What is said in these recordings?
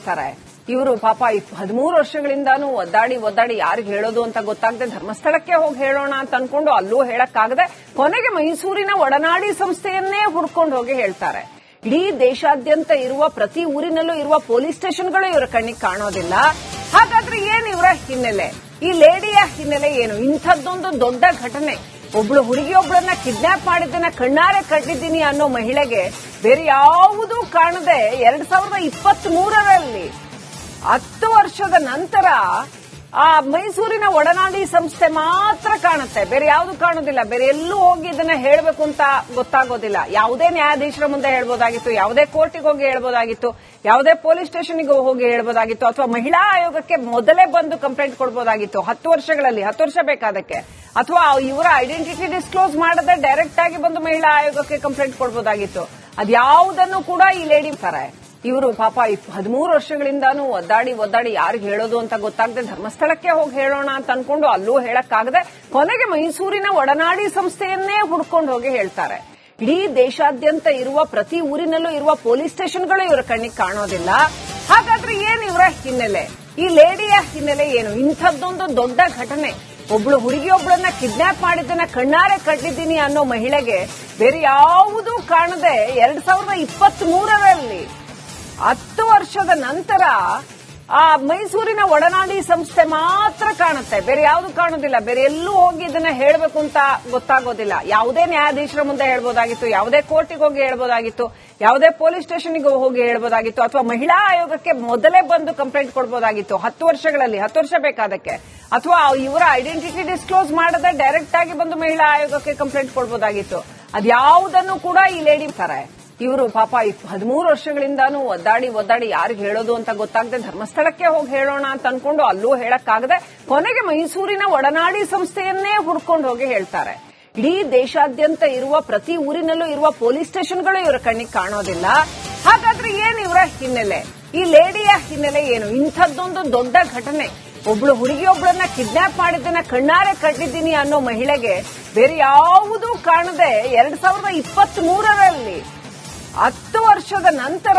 ಇರ್ತಾರೆ. ಇವರು ಪಾಪ 13 ವರ್ಷಗಳಿಂದಾನು ಒದ್ದಾಡಿ ಯಾರಿಗೆ ಹೇಳೋದು ಅಂತ ಗೊತ್ತಾಗದೆ ಧರ್ಮಸ್ಥಳಕ್ಕೆ ಹೋಗಿ ಹೇಳೋಣ ಅಂತ ಅನ್ಕೊಂಡು ಅಲ್ಲೂ ಹೇಳಕ್ಕಾಗದೆ ಕೊನೆಗೆ ಮೈಸೂರಿನ ಒಡನಾಡಿ ಸಂಸ್ಥೆಯನ್ನೇ ಹುಡ್ಕೊಂಡು ಹೋಗಿ ಹೇಳ್ತಾರೆ. ಇಡೀ ದೇಶಾದ್ಯಂತ ಇರುವ ಪ್ರತಿ ಊರಿನಲ್ಲೂ ಇರುವ ಪೊಲೀಸ್ ಸ್ಟೇಷನ್ಗಳು ಇವರ ಕಣ್ಣಿಗೆ ಕಾಣೋದಿಲ್ಲ. ಹಾಗಾದ್ರೆ ಏನ್ ಇವರ ಹಿನ್ನೆಲೆ? ಈ ಲೇಡಿಯ ಹಿನ್ನೆಲೆ ಏನು? ಇಂಥದ್ದೊಂದು ದೊಡ್ಡ ಘಟನೆ, ಒಬ್ಳು ಹುಡುಗಿಯೊಬ್ಬಳನ್ನ ಕಿಡ್ನಾಪ್ ಮಾಡಿದ್ದನ್ನ ಕಣ್ಣಾರೆ ಕಂಡಿದ್ದೀನಿ ಅನ್ನೋ ಮಹಿಳೆಗೆ ಬೇರೆ ಯಾವುದೂ ಕಾಣದೆ 2023ರಲ್ಲಿ 10 ವರ್ಷದ ನಂತರ ಆ ಮೈಸೂರಿನ ಒಡನಾಡಿ ಸಂಸ್ಥೆ ಮಾತ್ರ ಕಾಣುತ್ತೆ, ಬೇರೆ ಯಾವುದು ಕಾಣೋದಿಲ್ಲ. ಬೇರೆ ಎಲ್ಲೂ ಹೋಗಿ ಇದನ್ನ ಹೇಳಬೇಕು ಅಂತ ಗೊತ್ತಾಗೋದಿಲ್ಲ. ಯಾವುದೇ ನ್ಯಾಯಾಧೀಶರ ಮುಂದೆ ಹೇಳ್ಬೋದಾಗಿತ್ತು, ಯಾವುದೇ ಕೋರ್ಟಿಗೆ ಹೋಗಿ ಹೇಳ್ಬೋದಾಗಿತ್ತು, ಯಾವುದೇ ಪೊಲೀಸ್ ಸ್ಟೇಷನ್ಗೆ ಹೋಗಿ ಹೇಳ್ಬೋದಾಗಿತ್ತು, ಅಥವಾ ಮಹಿಳಾ ಆಯೋಗಕ್ಕೆ ಮೊದಲೇ ಬಂದು ಕಂಪ್ಲೇಂಟ್ ಕೊಡಬಹುದಾಗಿತ್ತು. 10 ವರ್ಷಗಳಲ್ಲಿ 10 ವರ್ಷ ಬೇಕಾದಕ್ಕೆ, ಅಥವಾ ಇವರ ಐಡೆಂಟಿಟಿ ಡಿಸ್ಕ್ಲೋಸ್ ಮಾಡದೆ ಡೈರೆಕ್ಟ್ ಆಗಿ ಬಂದು ಮಹಿಳಾ ಆಯೋಗಕ್ಕೆ ಕಂಪ್ಲೇಂಟ್ ಕೊಡಬಹುದಾಗಿತ್ತು. ಅದ್ಯಾವುದನ್ನು ಕೂಡ ಈ ಲೇಡಿ ತಾರೆ. ಇವರು ಪಾಪ 13 ವರ್ಷಗಳಿಂದಾನು ಒದ್ದಾಡಿ ಯಾರಿಗೆ ಹೇಳೋದು ಅಂತ ಗೊತ್ತಾಗದೆ ಧರ್ಮಸ್ಥಳಕ್ಕೆ ಹೋಗಿ ಹೇಳೋಣ ಅಂತ ಅನ್ಕೊಂಡು ಅಲ್ಲೂ ಹೇಳಕ್ಕಾಗದೆ ಕೊನೆಗೆ ಮೈಸೂರಿನ ಒಡನಾಡಿ ಸಂಸ್ಥೆಯನ್ನೇ ಹುಡ್ಕೊಂಡು ಹೋಗಿ ಹೇಳ್ತಾರೆ. ಇಡೀ ದೇಶಾದ್ಯಂತ ಇರುವ ಪ್ರತಿ ಊರಿನಲ್ಲೂ ಇರುವ ಪೊಲೀಸ್ ಸ್ಟೇಷನ್ಗಳು ಇವರ ಕಣ್ಣಿಗೆ ಕಾಣೋದಿಲ್ಲ. ಹಾಗಾದ್ರೆ ಏನ್ ಇವರ ಹಿನ್ನೆಲೆ? ಈ ಲೇಡಿಯ ಹಿನ್ನೆಲೆ ಏನು? ಇಂಥದ್ದೊಂದು ದೊಡ್ಡ ಘಟನೆ, ಒಬ್ಳು ಹುಡುಗಿಯೊಬ್ಬಳನ್ನ ಕಿಡ್ನಾಪ್ ಮಾಡಿದ್ದನ್ನ ಕಣ್ಣಾರೆ ಕಂಡಿದ್ದೀನಿ ಅನ್ನೋ ಮಹಿಳೆಗೆ ಬೇರೆ ಯಾವುದೂ ಕಾಣದೆ 2023ರಲ್ಲಿ 10 ವರ್ಷದ ನಂತರ ಆ ಮೈಸೂರಿನ ಒಡನಾಡಿ ಸಂಸ್ಥೆ ಮಾತ್ರ ಕಾಣುತ್ತೆ, ಬೇರೆ ಯಾವುದು ಕಾಣೋದಿಲ್ಲ. ಬೇರೆ ಎಲ್ಲೂ ಹೋಗಿ ಇದನ್ನ ಹೇಳಬೇಕು ಅಂತ ಗೊತ್ತಾಗೋದಿಲ್ಲ. ಯಾವುದೇ ನ್ಯಾಯಾಧೀಶರ ಮುಂದೆ ಹೇಳ್ಬೋದಾಗಿತ್ತು, ಯಾವುದೇ ಕೋರ್ಟಿಗೆ ಹೋಗಿ ಹೇಳ್ಬೋದಾಗಿತ್ತು, ಯಾವುದೇ ಪೊಲೀಸ್ ಸ್ಟೇಷನ್ಗೆ ಹೋಗಿ ಹೇಳ್ಬೋದಾಗಿತ್ತು, ಅಥವಾ ಮಹಿಳಾ ಆಯೋಗಕ್ಕೆ ಮೊದಲೇ ಬಂದು ಕಂಪ್ಲೇಂಟ್ ಕೊಡಬಹುದಾಗಿತ್ತು. 10 ವರ್ಷಗಳಲ್ಲಿ 10 ವರ್ಷ ಬೇಕಾದಕ್ಕೆ, ಅಥವಾ ಇವರ ಐಡೆಂಟಿಟಿ ಡಿಸ್ಕ್ಲೋಸ್ ಮಾಡದೆ ಡೈರೆಕ್ಟ್ ಆಗಿ ಬಂದು ಮಹಿಳಾ ಆಯೋಗಕ್ಕೆ ಕಂಪ್ಲೇಂಟ್ ಕೊಡಬಹುದಾಗಿತ್ತು. ಅದ್ಯಾವುದನ್ನು ಕೂಡ ಈ ಲೇಡಿ ತಾರೆ. ಇವರು ಪಾಪ 13 ವರ್ಷಗಳಿಂದಾನು ಒದ್ದಾಡಿ ಯಾರಿಗೆ ಹೇಳೋದು ಅಂತ ಗೊತ್ತಾಗದೆ ಧರ್ಮಸ್ಥಳಕ್ಕೆ ಹೋಗಿ ಹೇಳೋಣ ಅಂತ ಅನ್ಕೊಂಡು ಅಲ್ಲೂ ಹೇಳಕ್ಕಾಗದೆ ಕೊನೆಗೆ ಮೈಸೂರಿನ ಒಡನಾಡಿ ಸಂಸ್ಥೆಯನ್ನೇ ಹುಡ್ಕೊಂಡು ಹೋಗಿ ಹೇಳ್ತಾರೆ. ಇಡೀ ದೇಶಾದ್ಯಂತ ಇರುವ ಪ್ರತಿ ಊರಿನಲ್ಲೂ ಇರುವ ಪೊಲೀಸ್ ಸ್ಟೇಷನ್ಗಳು ಇವರ ಕಣ್ಣಿಗೆ ಕಾಣೋದಿಲ್ಲ. ಹಾಗಾದ್ರೆ ಏನ್ ಇವರ ಹಿನ್ನೆಲೆ? ಈ ಲೇಡಿಯ ಹಿನ್ನೆಲೆ ಏನು? ಇಂಥದ್ದೊಂದು ದೊಡ್ಡ ಘಟನೆ, ಒಬ್ಳು ಹುಡುಗಿಯೊಬ್ಬಳನ್ನ ಕಿಡ್ನಾಪ್ ಮಾಡಿದ್ದನ್ನ ಕಣ್ಣಾರೆ ಕಂಡಿದ್ದೀನಿ ಅನ್ನೋ ಮಹಿಳೆಗೆ ಬೇರೆ ಯಾವುದೂ ಕಾಣದೆ 2023ರಲ್ಲಿ 10 ವರ್ಷದ ನಂತರ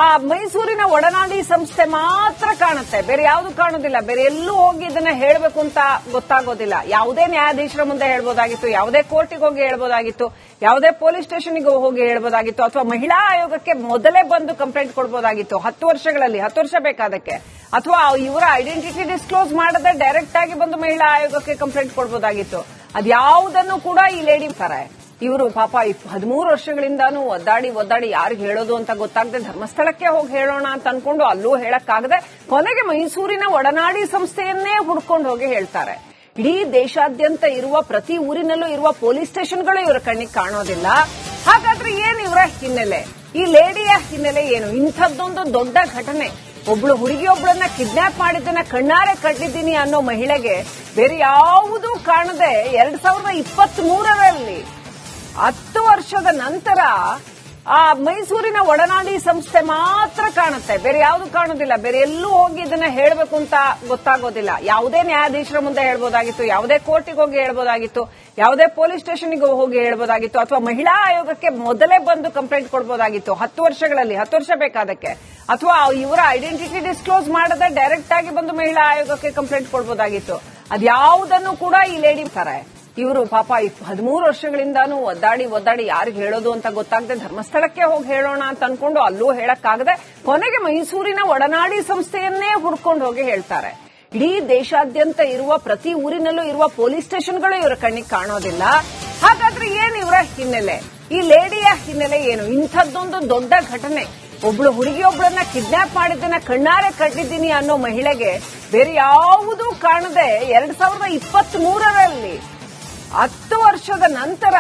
ಆ ಮೈಸೂರಿನ ಒಡನಾಡಿ ಸಂಸ್ಥೆ ಮಾತ್ರ ಕಾಣುತ್ತೆ, ಬೇರೆ ಯಾವುದು ಕಾಣೋದಿಲ್ಲ. ಬೇರೆ ಎಲ್ಲೂ ಹೋಗಿ ಇದನ್ನ ಹೇಳಬೇಕು ಅಂತ ಗೊತ್ತಾಗೋದಿಲ್ಲ. ಯಾವುದೇ ನ್ಯಾಯಾಧೀಶರ ಮುಂದೆ ಹೇಳ್ಬೋದಾಗಿತ್ತು, ಯಾವುದೇ ಕೋರ್ಟಿಗೆ ಹೋಗಿ ಹೇಳ್ಬೋದಾಗಿತ್ತು, ಯಾವುದೇ ಪೊಲೀಸ್ ಸ್ಟೇಷನ್ಗೆ ಹೋಗಿ ಹೇಳ್ಬೋದಾಗಿತ್ತು, ಅಥವಾ ಮಹಿಳಾ ಆಯೋಗಕ್ಕೆ ಮೊದಲೇ ಬಂದು ಕಂಪ್ಲೇಂಟ್ ಕೊಡಬಹುದಾಗಿತ್ತು. 10 ವರ್ಷಗಳಲ್ಲಿ 10 ವರ್ಷ ಬೇಕಾದಕ್ಕೆ, ಅಥವಾ ಇವರ ಐಡೆಂಟಿಟಿ ಡಿಸ್ಕ್ಲೋಸ್ ಮಾಡದೆ ಡೈರೆಕ್ಟ್ ಆಗಿ ಬಂದು ಮಹಿಳಾ ಆಯೋಗಕ್ಕೆ ಕಂಪ್ಲೇಂಟ್ ಕೊಡಬಹುದಾಗಿತ್ತು. ಅದ್ಯಾವುದನ್ನು ಕೂಡ ಈ ಲೇಡಿ ತಾರೆ. ಇವರು ಪಾಪ 13 ವರ್ಷಗಳಿಂದಾನು ಒದ್ದಾಡಿ ಯಾರಿಗೆ ಹೇಳೋದು ಅಂತ ಗೊತ್ತಾಗದೆ ಧರ್ಮಸ್ಥಳಕ್ಕೆ ಹೋಗಿ ಹೇಳೋಣ ಅಂತ ಅನ್ಕೊಂಡು ಅಲ್ಲೂ ಹೇಳಕ್ಕಾಗದೆ ಕೊನೆಗೆ ಮೈಸೂರಿನ ಒಡನಾಡಿ ಸಂಸ್ಥೆಯನ್ನೇ ಹುಡ್ಕೊಂಡು ಹೋಗಿ ಹೇಳ್ತಾರೆ. ಇಡೀ ದೇಶಾದ್ಯಂತ ಇರುವ ಪ್ರತಿ ಊರಿನಲ್ಲೂ ಇರುವ ಪೊಲೀಸ್ ಸ್ಟೇಷನ್ಗಳು ಇವರ ಕಣ್ಣಿಗೆ ಕಾಣೋದಿಲ್ಲ. ಹಾಗಾದ್ರೆ ಏನ್ ಇವರ ಹಿನ್ನೆಲೆ? ಈ ಲೇಡಿಯ ಹಿನ್ನೆಲೆ ಏನು? ಇಂಥದ್ದೊಂದು ದೊಡ್ಡ ಘಟನೆ, ಒಬ್ಳು ಹುಡುಗಿಯೊಬ್ಬಳನ್ನ ಕಿಡ್ನಾಪ್ ಮಾಡಿದ್ದನ್ನ ಕಣ್ಣಾರೆ ಕಂಡಿದ್ದೀನಿ ಅನ್ನೋ ಮಹಿಳೆಗೆ ಬೇರೆ ಯಾವುದೂ ಕಾಣದೆ 2023ರಲ್ಲಿ 10 ವರ್ಷದ ನಂತರ ಆ ಮೈಸೂರಿನ ಒಡನಾಡಿ ಸಂಸ್ಥೆ ಮಾತ್ರ ಕಾಣುತ್ತೆ, ಬೇರೆ ಯಾವುದು ಕಾಣೋದಿಲ್ಲ. ಬೇರೆ ಎಲ್ಲೂ ಹೋಗಿ ಇದನ್ನ ಹೇಳಬೇಕು ಅಂತ ಗೊತ್ತಾಗೋದಿಲ್ಲ. ಯಾವುದೇ ನ್ಯಾಯಾಧೀಶರ ಮುಂದೆ ಹೇಳ್ಬೋದಾಗಿತ್ತು, ಯಾವುದೇ ಕೋರ್ಟಿಗೆ ಹೋಗಿ ಹೇಳ್ಬೋದಾಗಿತ್ತು, ಯಾವುದೇ ಪೊಲೀಸ್ ಸ್ಟೇಷನ್ಗೆ ಹೋಗಿ ಹೇಳ್ಬೋದಾಗಿತ್ತು, ಅಥವಾ ಮಹಿಳಾ ಆಯೋಗಕ್ಕೆ ಮೊದಲೇ ಬಂದು ಕಂಪ್ಲೇಂಟ್ ಕೊಡಬಹುದಾಗಿತ್ತು. 10 ವರ್ಷಗಳಲ್ಲಿ 10 ವರ್ಷ ಬೇಕಾದಕ್ಕೆ, ಅಥವಾ ಇವರ ಐಡೆಂಟಿಟಿ ಡಿಸ್ಕ್ಲೋಸ್ ಮಾಡದೆ ಡೈರೆಕ್ಟ್ ಆಗಿ ಬಂದು ಮಹಿಳಾ ಆಯೋಗಕ್ಕೆ ಕಂಪ್ಲೇಂಟ್ ಕೊಡಬಹುದಾಗಿತ್ತು. ಅದ್ಯಾವುದನ್ನು ಕೂಡ ಈ ಲೇಡಿ ತಾರೆ. ಇವರು ಪಾಪ 13 ವರ್ಷಗಳಿಂದಾನು ಒದ್ದಾಡಿ ಯಾರಿಗೆ ಹೇಳೋದು ಅಂತ ಗೊತ್ತಾಗದೆ ಧರ್ಮಸ್ಥಳಕ್ಕೆ ಹೋಗಿ ಹೇಳೋಣ ಅಂತ ಅನ್ಕೊಂಡು ಅಲ್ಲೂ ಹೇಳಕ್ಕಾಗದೆ ಕೊನೆಗೆ ಮೈಸೂರಿನ ಒಡನಾಡಿ ಸಂಸ್ಥೆಯನ್ನೇ ಹುಡ್ಕೊಂಡು ಹೋಗಿ ಹೇಳ್ತಾರೆ. ಇಡೀ ದೇಶಾದ್ಯಂತ ಇರುವ ಪ್ರತಿ ಊರಿನಲ್ಲೂ ಇರುವ ಪೊಲೀಸ್ ಸ್ಟೇಷನ್ಗಳು ಇವರ ಕಣ್ಣಿಗೆ ಕಾಣೋದಿಲ್ಲ. ಹಾಗಾದ್ರೆ ಏನ್ ಇವರ ಹಿನ್ನೆಲೆ? ಈ ಲೇಡಿಯ ಹಿನ್ನೆಲೆ ಏನು? ಇಂಥದ್ದೊಂದು ದೊಡ್ಡ ಘಟನೆ, ಒಬ್ಳು ಹುಡುಗಿಯೊಬ್ಬಳನ್ನ ಕಿಡ್ನಾಪ್ ಮಾಡಿದ್ದನ್ನ ಕಣ್ಣಾರೆ ಕಂಡಿದ್ದೀನಿ ಅನ್ನೋ ಮಹಿಳೆಗೆ ಬೇರೆ ಯಾವುದೂ ಕಾಣದೆ 2023ರಲ್ಲಿ 10 ವರ್ಷದ ನಂತರ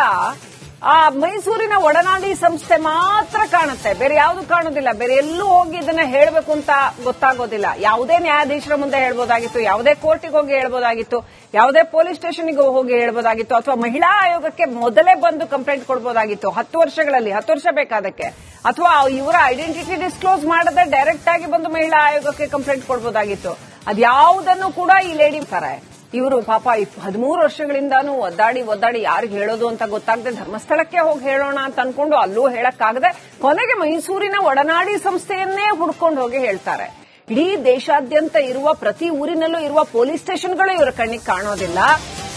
ಆ ಮೈಸೂರಿನ ಒಡನಾಡಿ ಸಂಸ್ಥೆ ಮಾತ್ರ ಕಾಣುತ್ತೆ, ಬೇರೆ ಯಾವುದು ಕಾಣೋದಿಲ್ಲ. ಬೇರೆ ಎಲ್ಲೂ ಹೋಗಿ ಇದನ್ನ ಹೇಳಬೇಕು ಅಂತ ಗೊತ್ತಾಗೋದಿಲ್ಲ. ಯಾವುದೇ ನ್ಯಾಯಾಧೀಶರ ಮುಂದೆ ಹೇಳ್ಬೋದಾಗಿತ್ತು, ಯಾವುದೇ ಕೋರ್ಟಿಗೆ ಹೋಗಿ ಹೇಳ್ಬೋದಾಗಿತ್ತು, ಯಾವುದೇ ಪೊಲೀಸ್ ಸ್ಟೇಷನ್ಗೆ ಹೋಗಿ ಹೇಳ್ಬೋದಾಗಿತ್ತು, ಅಥವಾ ಮಹಿಳಾ ಆಯೋಗಕ್ಕೆ ಮೊದಲೇ ಬಂದು ಕಂಪ್ಲೇಂಟ್ ಕೊಡಬಹುದಾಗಿತ್ತು. 10 ವರ್ಷಗಳಲ್ಲಿ 10 ವರ್ಷ ಬೇಕಾದಕ್ಕೆ, ಅಥವಾ ಇವರ ಐಡೆಂಟಿಟಿ ಡಿಸ್ಕ್ಲೋಸ್ ಮಾಡದೆ ಡೈರೆಕ್ಟ್ ಆಗಿ ಬಂದು ಮಹಿಳಾ ಆಯೋಗಕ್ಕೆ ಕಂಪ್ಲೇಂಟ್ ಕೊಡಬಹುದಾಗಿತ್ತು. ಅದ್ಯಾವುದನ್ನು ಕೂಡ ಈ ಲೇಡಿ ತಾರೆ. ಇವರು ಪಾಪ 13 ವರ್ಷಗಳಿಂದಾನು ಒದ್ದಾಡಿ ಯಾರಿಗೆ ಹೇಳೋದು ಅಂತ ಗೊತ್ತಾಗದೆ ಧರ್ಮಸ್ಥಳಕ್ಕೆ ಹೋಗಿ ಹೇಳೋಣ ಅಂತ ಅನ್ಕೊಂಡು ಅಲ್ಲೂ ಹೇಳಕ್ಕಾಗದೆ ಕೊನೆಗೆ ಮೈಸೂರಿನ ಒಡನಾಡಿ ಸಂಸ್ಥೆಯನ್ನೇ ಹುಡ್ಕೊಂಡು ಹೋಗಿ ಹೇಳ್ತಾರೆ. ಇಡೀ ದೇಶಾದ್ಯಂತ ಇರುವ ಪ್ರತಿ ಊರಿನಲ್ಲೂ ಇರುವ ಪೊಲೀಸ್ ಸ್ಟೇಷನ್ಗಳು ಇವರ ಕಣ್ಣಿಗೆ ಕಾಣೋದಿಲ್ಲ.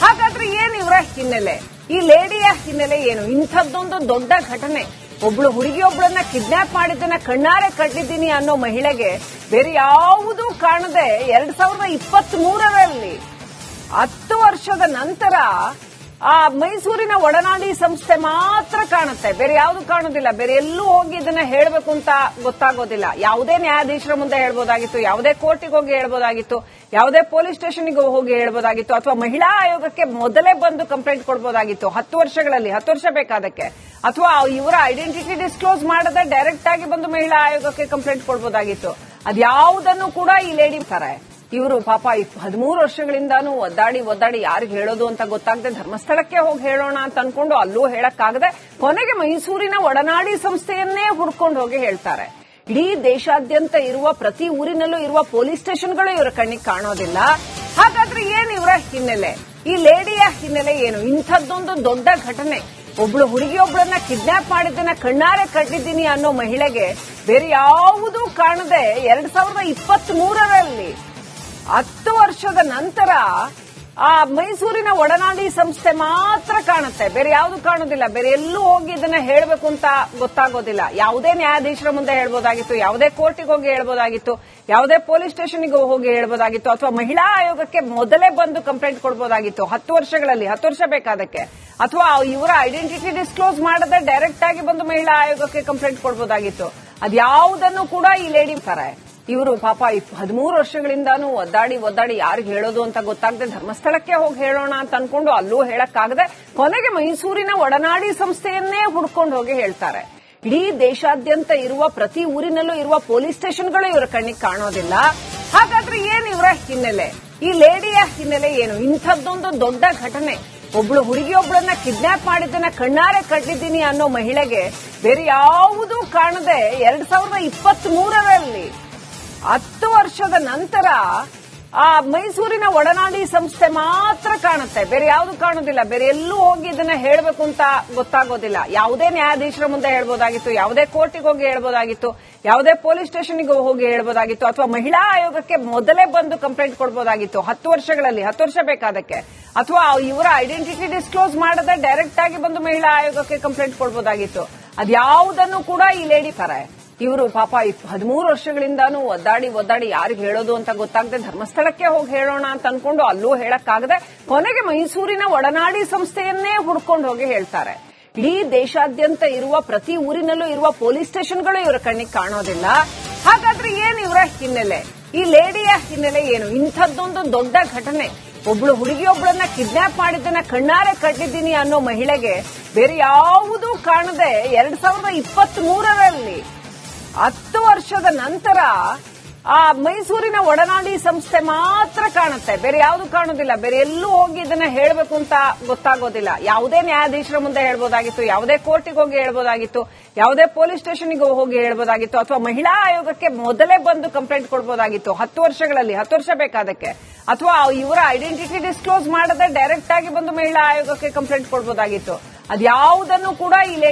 ಹಾಗಾದ್ರೆ ಏನ್ ಇವರ ಹಿನ್ನೆಲೆ? ಈ ಲೇಡಿಯ ಹಿನ್ನೆಲೆ ಏನು? ಇಂಥದ್ದೊಂದು ದೊಡ್ಡ ಘಟನೆ, ಒಬ್ಳು ಹುಡುಗಿಯೊಬ್ಬಳನ್ನ ಕಿಡ್ನಾಪ್ ಮಾಡಿದ್ದನ್ನ ಕಣ್ಣಾರೆ ಕಂಡಿದ್ದೀನಿ ಅನ್ನೋ ಮಹಿಳೆಗೆ ಬೇರೆ ಯಾವುದೂ ಕಾಣದೆ 2023ರಲ್ಲಿ 10 ವರ್ಷದ ನಂತರ ಆ ಮೈಸೂರಿನ ಒಡನಾಡಿ ಸಂಸ್ಥೆ ಮಾತ್ರ ಕಾಣುತ್ತೆ, ಬೇರೆ ಯಾವುದು ಕಾಣೋದಿಲ್ಲ. ಬೇರೆ ಎಲ್ಲೂ ಹೋಗಿ ಇದನ್ನ ಹೇಳಬೇಕು ಅಂತ ಗೊತ್ತಾಗೋದಿಲ್ಲ. ಯಾವುದೇ ನ್ಯಾಯಾಧೀಶರ ಮುಂದೆ ಹೇಳ್ಬೋದಾಗಿತ್ತು, ಯಾವುದೇ ಕೋರ್ಟಿಗೆ ಹೋಗಿ ಹೇಳ್ಬೋದಾಗಿತ್ತು, ಯಾವುದೇ ಪೊಲೀಸ್ ಸ್ಟೇಷನ್ಗೆ ಹೋಗಿ ಹೇಳ್ಬೋದಾಗಿತ್ತು, ಅಥವಾ ಮಹಿಳಾ ಆಯೋಗಕ್ಕೆ ಮೊದಲೇ ಬಂದು ಕಂಪ್ಲೇಂಟ್ ಕೊಡಬಹುದಾಗಿತ್ತು. 10 ವರ್ಷ ಬೇಕಾದಕ್ಕೆ, ಅಥವಾ ಇವರ ಐಡೆಂಟಿಟಿ ಡಿಸ್ಕ್ಲೋಸ್ ಮಾಡದೆ ಡೈರೆಕ್ಟ್ ಆಗಿ ಬಂದು ಮಹಿಳಾ ಆಯೋಗಕ್ಕೆ ಕಂಪ್ಲೇಂಟ್ ಕೊಡಬಹುದಾಗಿತ್ತು. ಅದ್ಯಾವುದನ್ನು ಕೂಡ ಈ ಲೇಡಿ ತಾರೆ. ಇವರು ಪಾಪ 13 ವರ್ಷಗಳಿಂದಾನು ಒದ್ದಾಡಿ ಯಾರಿಗೆ ಹೇಳೋದು ಅಂತ ಗೊತ್ತಾಗದೆ ಧರ್ಮಸ್ಥಳಕ್ಕೆ ಹೋಗಿ ಹೇಳೋಣ ಅಂತ ಅನ್ಕೊಂಡು ಅಲ್ಲೂ ಹೇಳಕ್ಕಾಗದೆ ಕೊನೆಗೆ ಮೈಸೂರಿನ ಒಡನಾಡಿ ಸಂಸ್ಥೆಯನ್ನೇ ಹುಡ್ಕೊಂಡು ಹೋಗಿ ಹೇಳ್ತಾರೆ. ಇಡೀ ದೇಶಾದ್ಯಂತ ಇರುವ ಪ್ರತಿ ಊರಿನಲ್ಲೂ ಇರುವ ಪೊಲೀಸ್ ಸ್ಟೇಷನ್ಗಳು ಇವರ ಕಣ್ಣಿಗೆ ಕಾಣೋದಿಲ್ಲ. ಹಾಗಾದ್ರೆ ಏನ್ ಇವರ ಹಿನ್ನೆಲೆ? ಈ ಲೇಡಿಯ ಹಿನ್ನೆಲೆ ಏನು? ಇಂಥದ್ದೊಂದು ದೊಡ್ಡ ಘಟನೆ, ಒಬ್ಳು ಹುಡುಗಿಯೊಬ್ಬಳನ್ನ ಕಿಡ್ನಾಪ್ ಮಾಡಿದ್ದನ್ನ ಕಣ್ಣಾರೆ ಕಂಡಿದ್ದೀನಿ ಅನ್ನೋ ಮಹಿಳೆಗೆ ಬೇರೆ ಯಾವುದೂ ಕಾಣದೆ 2023ರಲ್ಲಿ 10 ವರ್ಷದ ನಂತರ ಆ ಮೈಸೂರಿನ ಒಡನಾಡಿ ಸಂಸ್ಥೆ ಮಾತ್ರ ಕಾಣುತ್ತೆ, ಬೇರೆ ಯಾವುದು ಕಾಣೋದಿಲ್ಲ. ಬೇರೆ ಎಲ್ಲೂ ಹೋಗಿ ಇದನ್ನ ಹೇಳಬೇಕು ಅಂತ ಗೊತ್ತಾಗೋದಿಲ್ಲ. ಯಾವುದೇ ನ್ಯಾಯಾಧೀಶರ ಮುಂದೆ ಹೇಳ್ಬೋದಾಗಿತ್ತು, ಯಾವುದೇ ಕೋರ್ಟಿಗೆ ಹೋಗಿ ಹೇಳ್ಬೋದಾಗಿತ್ತು, ಯಾವುದೇ ಪೊಲೀಸ್ ಸ್ಟೇಷನ್ಗೆ ಹೋಗಿ ಹೇಳ್ಬೋದಾಗಿತ್ತು, ಅಥವಾ ಮಹಿಳಾ ಆಯೋಗಕ್ಕೆ ಮೊದಲೇ ಬಂದು ಕಂಪ್ಲೇಂಟ್ ಕೊಡಬಹುದಾಗಿತ್ತು. 10 ವರ್ಷ ಬೇಕಾದಕ್ಕೆ, ಅಥವಾ ಇವರ ಐಡೆಂಟಿಟಿ ಡಿಸ್ಕ್ಲೋಸ್ ಮಾಡದೆ ಡೈರೆಕ್ಟ್ ಆಗಿ ಬಂದು ಮಹಿಳಾ ಆಯೋಗಕ್ಕೆ ಕಂಪ್ಲೇಂಟ್ ಕೊಡಬಹುದಾಗಿತ್ತು. ಅದ್ಯಾವುದನ್ನು ಕೂಡ ಈ ಲೇಡಿ ತಾರೆ. ಇವರು ಪಾಪ 13 ವರ್ಷಗಳಿಂದಾನು ಒದ್ದಾಡಿ ಯಾರಿಗೆ ಹೇಳೋದು ಅಂತ ಗೊತ್ತಾಗದೆ ಧರ್ಮಸ್ಥಳಕ್ಕೆ ಹೋಗಿ ಹೇಳೋಣ ಅಂತ ಅನ್ಕೊಂಡು ಅಲ್ಲೂ ಹೇಳಕ್ಕಾಗದೆ ಕೊನೆಗೆ ಮೈಸೂರಿನ ಒಡನಾಡಿ ಸಂಸ್ಥೆಯನ್ನೇ ಹುಡ್ಕೊಂಡು ಹೋಗಿ ಹೇಳ್ತಾರೆ. ಇಡೀ ದೇಶಾದ್ಯಂತ ಇರುವ ಪ್ರತಿ ಊರಿನಲ್ಲೂ ಇರುವ ಪೊಲೀಸ್ ಸ್ಟೇಷನ್ಗಳು ಇವರ ಕಣ್ಣಿಗೆ ಕಾಣೋದಿಲ್ಲ. ಹಾಗಾದ್ರೆ ಏನ್ ಇವರ ಹಿನ್ನೆಲೆ? ಈ ಲೇಡಿಯ ಹಿನ್ನೆಲೆ ಏನು? ಇಂಥದ್ದೊಂದು ದೊಡ್ಡ ಘಟನೆ, ಒಬ್ಳು ಹುಡುಗಿಯೊಬ್ಬಳನ್ನ ಕಿಡ್ನಾಪ್ ಮಾಡಿದ್ದನ್ನ ಕಣ್ಣಾರೆ ಕಂಡಿದ್ದೀನಿ ಅನ್ನೋ ಮಹಿಳೆಗೆ ಬೇರೆ ಯಾವುದೂ ಕಾಣದೆ 2023ರಲ್ಲಿ 10 ವರ್ಷದ ನಂತರ ಆ ಮೈಸೂರಿನ ಒಡನಾಡಿ ಸಂಸ್ಥೆ ಮಾತ್ರ ಕಾಣುತ್ತೆ, ಬೇರೆ ಯಾವುದು ಕಾಣೋದಿಲ್ಲ. ಬೇರೆ ಎಲ್ಲೂ ಹೋಗಿ ಇದನ್ನ ಹೇಳಬೇಕು ಅಂತ ಗೊತ್ತಾಗೋದಿಲ್ಲ. ಯಾವುದೇ ನ್ಯಾಯಾಧೀಶರ ಮುಂದೆ ಹೇಳ್ಬೋದಾಗಿತ್ತು, ಯಾವುದೇ ಕೋರ್ಟಿಗೆ ಹೋಗಿ ಹೇಳ್ಬೋದಾಗಿತ್ತು, ಯಾವುದೇ ಪೊಲೀಸ್ ಸ್ಟೇಷನ್ಗೆ ಹೋಗಿ ಹೇಳ್ಬೋದಾಗಿತ್ತು, ಅಥವಾ ಮಹಿಳಾ ಆಯೋಗಕ್ಕೆ ಮೊದಲೇ ಬಂದು ಕಂಪ್ಲೇಂಟ್ ಕೊಡಬಹುದಾಗಿತ್ತು. 10 ವರ್ಷ ಬೇಕಾದಕ್ಕೆ, ಅಥವಾ ಇವರ ಐಡೆಂಟಿಟಿ ಡಿಸ್ಕ್ಲೋಸ್ ಮಾಡದೆ ಡೈರೆಕ್ಟ್ ಆಗಿ ಬಂದು ಮಹಿಳಾ ಆಯೋಗಕ್ಕೆ ಕಂಪ್ಲೇಂಟ್ ಕೊಡಬಹುದಾಗಿತ್ತು. ಅದ್ಯಾವುದನ್ನು ಕೂಡ ಈ ಲೇಡಿ ತಾರೆ. ಇವರು ಪಾಪ 13 ವರ್ಷಗಳಿಂದಾನು ಒದ್ದಾಡಿ ಯಾರಿಗೆ ಹೇಳೋದು ಅಂತ ಗೊತ್ತಾಗದೆ ಧರ್ಮಸ್ಥಳಕ್ಕೆ ಹೋಗಿ ಹೇಳೋಣ ಅಂತ ಅನ್ಕೊಂಡು ಅಲ್ಲೂ ಹೇಳಕ್ಕಾಗದೆ ಕೊನೆಗೆ ಮೈಸೂರಿನ ಒಡನಾಡಿ ಸಂಸ್ಥೆಯನ್ನೇ ಹುಡ್ಕೊಂಡು ಹೋಗಿ ಹೇಳ್ತಾರೆ. ಇಡೀ ದೇಶಾದ್ಯಂತ ಇರುವ ಪ್ರತಿ ಊರಿನಲ್ಲೂ ಇರುವ ಪೊಲೀಸ್ ಸ್ಟೇಷನ್ಗಳು ಇವರ ಕಣ್ಣಿಗೆ ಕಾಣೋದಿಲ್ಲ. ಹಾಗಾದ್ರೆ ಏನ್ ಇವರ ಹಿನ್ನೆಲೆ? ಈ ಲೇಡಿಯ ಹಿನ್ನೆಲೆ ಏನು? ಇಂಥದ್ದೊಂದು ದೊಡ್ಡ ಘಟನೆ, ಒಬ್ಳು ಹುಡುಗಿಯೊಬ್ಬಳನ್ನ ಕಿಡ್ನಾಪ್ ಮಾಡಿದ್ದನ್ನ ಕಣ್ಣಾರೆ ಕಂಡಿದ್ದೀನಿ ಅನ್ನೋ ಮಹಿಳೆಗೆ ಬೇರೆ ಯಾವುದೂ ಕಾಣದೆ 2023ರಲ್ಲಿ 10 ವರ್ಷದ ನಂತರ ಆ ಮೈಸೂರಿನ ಒಡನಾಡಿ ಸಂಸ್ಥೆ ಮಾತ್ರ ಕಾಣುತ್ತೆ, ಬೇರೆ ಯಾವುದು ಕಾಣೋದಿಲ್ಲ. ಬೇರೆ ಎಲ್ಲೂ ಹೋಗಿ ಇದನ್ನ ಹೇಳಬೇಕು ಅಂತ ಗೊತ್ತಾಗೋದಿಲ್ಲ. ಯಾವುದೇ ನ್ಯಾಯಾಧೀಶರ ಮುಂದೆ ಹೇಳ್ಬೋದಾಗಿತ್ತು, ಯಾವುದೇ ಕೋರ್ಟಿಗೆ ಹೋಗಿ ಹೇಳ್ಬೋದಾಗಿತ್ತು, ಯಾವುದೇ ಪೊಲೀಸ್ ಸ್ಟೇಷನ್ಗೆ ಹೋಗಿ ಹೇಳ್ಬೋದಾಗಿತ್ತು, ಅಥವಾ ಮಹಿಳಾ ಆಯೋಗಕ್ಕೆ ಮೊದಲೇ ಬಂದು ಕಂಪ್ಲೇಂಟ್ ಕೊಡಬಹುದಾಗಿತ್ತು. 10 ವರ್ಷ ಬೇಕಾದಕ್ಕೆ, ಅಥವಾ ಇವರ ಐಡೆಂಟಿಟಿ ಡಿಸ್ಕ್ಲೋಸ್ ಮಾಡದೆ ಡೈರೆಕ್ಟ್ ಆಗಿ ಬಂದು ಮಹಿಳಾ ಆಯೋಗಕ್ಕೆ ಕಂಪ್ಲೇಂಟ್ ಕೊಡಬಹುದಾಗಿತ್ತು. ಅದ್ಯಾವುದನ್ನು ಕೂಡ ಈ ಲೇಡಿ